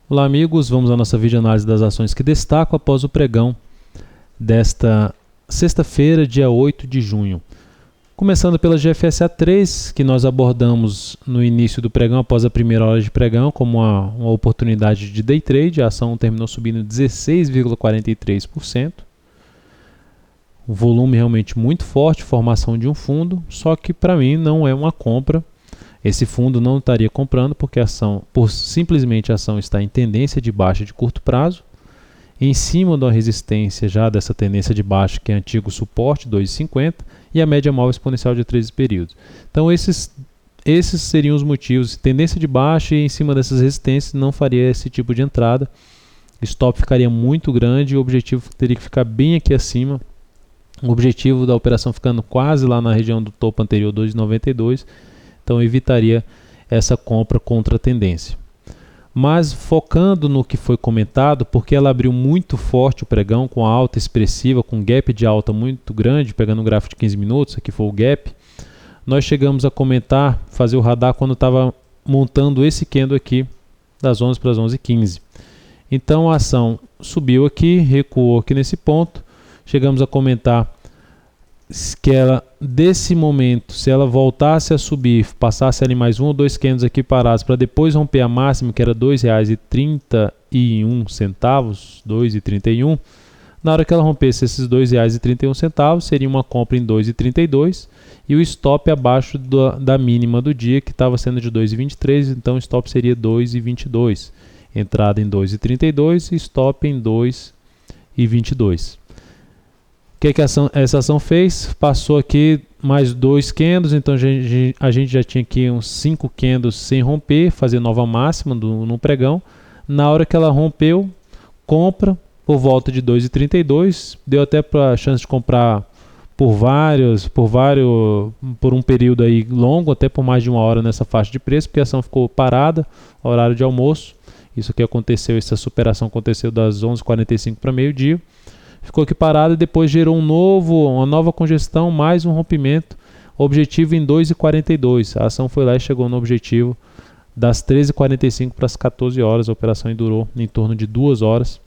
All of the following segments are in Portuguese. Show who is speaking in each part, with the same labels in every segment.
Speaker 1: Olá amigos, vamos à nossa videoanálise das ações que destacam após o pregão desta sexta-feira, dia 8 de junho. Começando pela GFSA 3, que nós abordamos no início do pregão, após a primeira hora de pregão, como uma oportunidade de day trade. A ação terminou subindo 16,43%. O volume realmente muito forte, formação de um fundo, só que para mim não é uma compra. Esse fundo não estaria comprando porque simplesmente a ação está em tendência de baixa de curto prazo, em cima da resistência já dessa tendência de baixa, que é antigo suporte, 2,50, e a média móvel exponencial de 13 períodos. Então esses seriam os motivos. Tendência de baixa e em cima dessas resistências não faria esse tipo de entrada. O stop ficaria muito grande e o objetivo teria que ficar bem aqui acima. O objetivo da operação ficando quase lá na região do topo anterior, 2,92. Então evitaria essa compra contra a tendência. Mas focando no que foi comentado, porque ela abriu muito forte o pregão, com alta expressiva, com gap de alta muito grande, pegando um gráfico de 15 minutos, aqui foi o gap, nós chegamos a comentar, fazer o radar quando estava montando esse candle aqui, das 11 para as 11h15. Então a ação subiu aqui, recuou aqui nesse ponto, chegamos a comentar que ela, desse momento, se ela voltasse a subir, passasse ali mais um ou dois candles aqui parados, para depois romper a máxima, que era R$ 2,31, 2,31, na hora que ela rompesse esses R$ 2,31, seria uma compra em 2,32 e o stop abaixo da mínima do dia, que estava sendo de 2,23, então o stop seria 2,22. Entrada em 2,32 e stop em 2,22. O que essa ação fez? Passou aqui mais dois candles, então a gente já tinha aqui uns 5 candles sem romper, fazer nova máxima no pregão. Na hora que ela rompeu, compra por volta de 2,32, deu até para a chance de comprar por um período aí longo, até por mais de uma hora nessa faixa de preço, porque a ação ficou parada, horário de almoço. Isso aqui aconteceu, essa superação aconteceu das 11h45 para meio-dia. Ficou aqui parado e depois gerou uma nova congestão, mais um rompimento, objetivo em 2,42. A ação foi lá e chegou no objetivo das 13h45 para as 14 horas. A operação durou em torno de 2 horas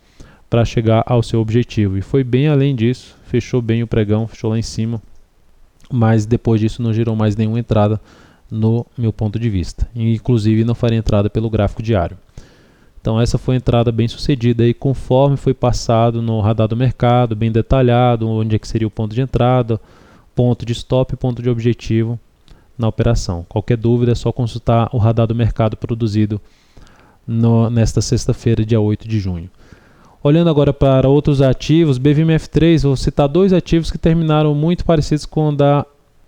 Speaker 1: para chegar ao seu objetivo. E foi bem além disso, fechou bem o pregão, fechou lá em cima, mas depois disso não gerou mais nenhuma entrada no meu ponto de vista. Inclusive não faria entrada pelo gráfico diário. Então essa foi a entrada bem sucedida aí, conforme foi passado no radar do mercado, bem detalhado, onde é que seria o ponto de entrada, ponto de stop e ponto de objetivo na operação. Qualquer dúvida é só consultar o radar do mercado produzido nesta sexta-feira, dia 8 de junho. Olhando agora para outros ativos, BVMF3, vou citar dois ativos que terminaram muito parecidos com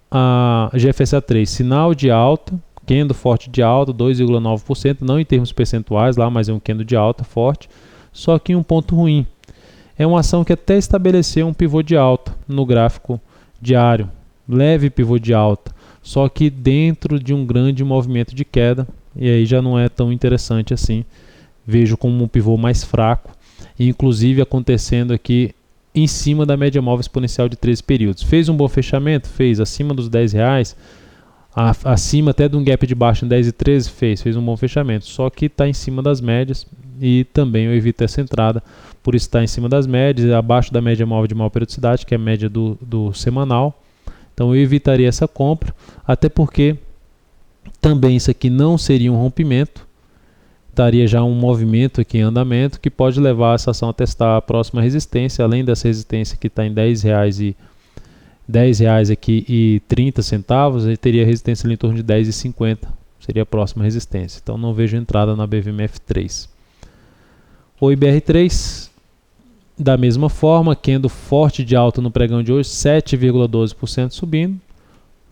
Speaker 1: a GFSA 3, sinal de alta, candle forte de alta, 2,9%, não em termos percentuais lá, mas é um candle de alta forte, só que um ponto ruim. É uma ação que até estabeleceu um pivô de alta no gráfico diário, leve pivô de alta, só que dentro de um grande movimento de queda, e aí já não é tão interessante assim. Vejo como um pivô mais fraco, inclusive acontecendo aqui em cima da média móvel exponencial de 13 períodos. Fez um bom fechamento? Fez, acima dos R$10, acima até de um gap de baixo em 10,13, fez um bom fechamento, só que está em cima das médias e também eu evito essa entrada por estar em cima das médias, abaixo da média móvel de maior periodicidade, que é a média do semanal. Então eu evitaria essa compra, até porque também isso aqui não seria um rompimento, estaria já um movimento aqui em andamento que pode levar essa ação a testar a próxima resistência, além dessa resistência que está em R$10 aqui e 30 centavos, ele teria resistência ali em torno de 10,50, seria a próxima resistência. Então não vejo entrada na BVMF3. O IBR3, da mesma forma, candle forte de alta no pregão de hoje, 7,12% subindo,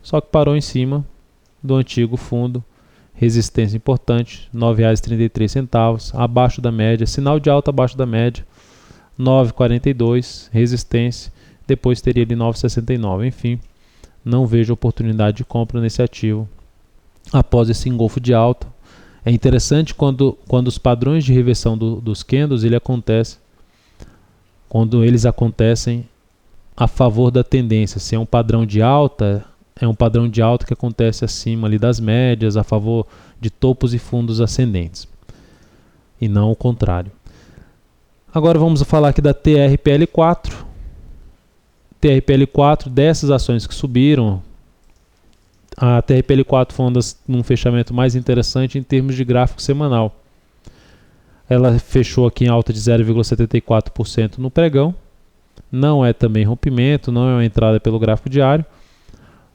Speaker 1: só que parou em cima do antigo fundo, resistência importante, R$ 9,33, abaixo da média, sinal de alta abaixo da média, 9,42, resistência, depois teria ali 9,69. Enfim, não vejo oportunidade de compra nesse ativo após esse engolfo de alta. É interessante quando os padrões de reversão dos candles quando eles acontecem a favor da tendência. Se é um padrão de alta, é um padrão de alta que acontece acima ali das médias, a favor de topos e fundos ascendentes. e não o contrário. Agora vamos falar aqui da TRPL4. TRPL4, dessas ações que subiram, a TRPL4 foi um fechamento mais interessante em termos de gráfico semanal. Ela fechou aqui em alta de 0,74% no pregão. Não é também rompimento, não é uma entrada pelo gráfico diário,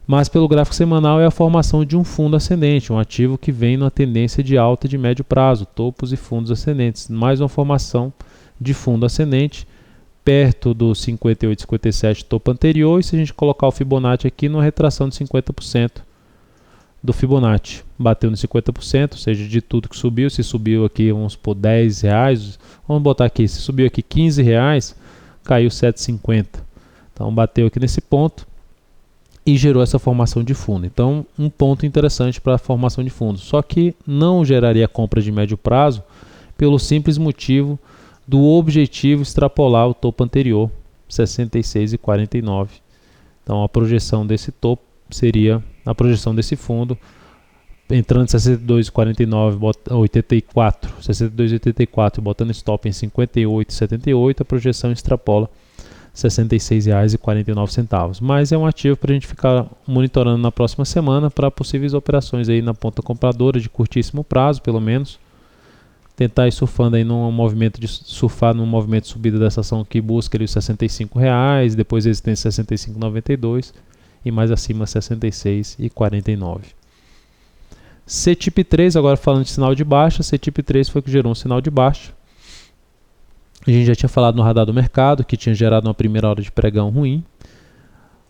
Speaker 1: mas pelo gráfico semanal é a formação de um fundo ascendente, um ativo que vem numa tendência de alta de médio prazo, topos e fundos ascendentes. Mais uma formação de fundo ascendente, perto do 58, 57 topo anterior, e se a gente colocar o Fibonacci aqui, numa retração de 50% do Fibonacci, bateu no 50%, ou seja, de tudo que subiu. Se subiu aqui, vamos por R$10, vamos botar aqui, se subiu aqui R$15, caiu 7,50, então bateu aqui nesse ponto e gerou essa formação de fundo. Então, um ponto interessante para a formação de fundos, só que não geraria compra de médio prazo pelo simples motivo do objetivo extrapolar o topo anterior, 66,49. Então a projeção desse topo seria a projeção desse fundo entrando em 62,49, 62,84 e botando stop em 58,78, a projeção extrapola R$66,49. Mas é um ativo para a gente ficar monitorando na próxima semana para possíveis operações aí na ponta compradora de curtíssimo prazo, pelo menos. Tentar ir surfando aí num movimento de subida dessa ação que busca ali os R$65, depois resistência 65,92 e mais acima 66,49. CTIP 3, agora falando de sinal de baixa, CTIP 3 foi que gerou um sinal de baixa. A gente já tinha falado no radar do mercado que tinha gerado uma primeira hora de pregão ruim.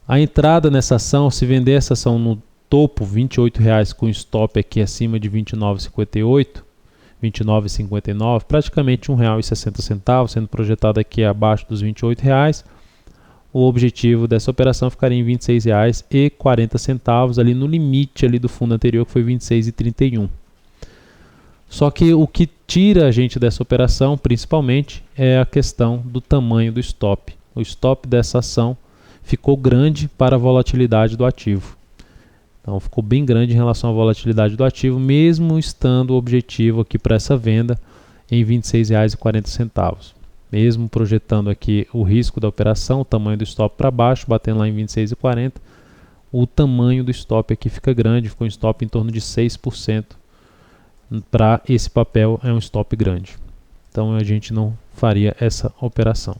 Speaker 1: A entrada nessa ação, se vender essa ação no topo, R$28 com stop aqui acima de 29,58, 29,59, praticamente R$1,60, sendo projetado aqui abaixo dos R$28. O objetivo dessa operação ficaria em R$26,40, ali no limite ali do fundo anterior, que foi R$26,31. Só que o que tira a gente dessa operação, principalmente, é a questão do tamanho do stop. O stop dessa ação ficou grande para a volatilidade do ativo. Então ficou bem grande em relação à volatilidade do ativo, mesmo estando o objetivo aqui para essa venda em R$26,40. Mesmo projetando aqui o risco da operação, o tamanho do stop para baixo, batendo lá em R$26,40, o tamanho do stop aqui fica grande, ficou um stop em torno de 6%. Para esse papel é um stop grande. Então a gente não faria essa operação.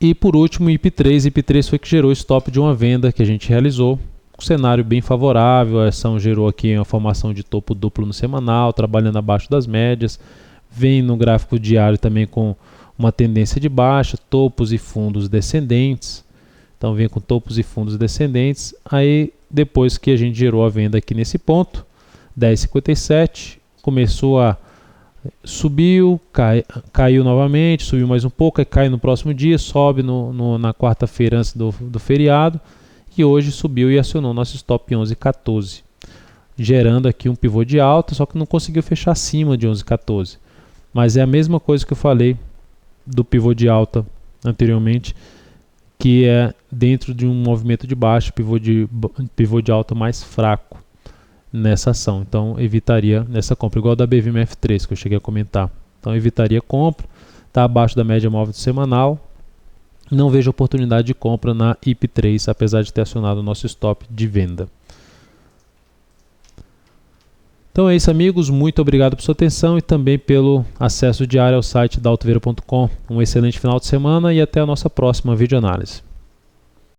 Speaker 1: E por último, IP3. IP3 foi que gerou o stop de uma venda que a gente realizou. Um cenário bem favorável, a ação gerou aqui uma formação de topo duplo no semanal, trabalhando abaixo das médias. Vem no gráfico diário também com uma tendência de baixa, topos e fundos descendentes. Então vem com topos e fundos descendentes. Aí depois que a gente gerou a venda aqui nesse ponto, 10,57, começou a subiu, caiu novamente, subiu mais um pouco, aí cai no próximo dia, sobe na quarta-feira antes do feriado, e hoje subiu e acionou nosso stop em 11,14, gerando aqui um pivô de alta, só que não conseguiu fechar acima de 11,14. Mas é a mesma coisa que eu falei do pivô de alta anteriormente, que é dentro de um movimento de baixa, pivô de alta mais fraco nessa ação. Então evitaria nessa compra, igual da BVMF3 que eu cheguei a comentar. Então evitaria compra, está abaixo da média móvel semanal. Não vejo oportunidade de compra na IP3, apesar de ter acionado o nosso stop de venda. Então é isso, amigos. Muito obrigado por sua atenção e também pelo acesso diário ao site daltoveira.com. Um excelente final de semana e até a nossa próxima videoanálise.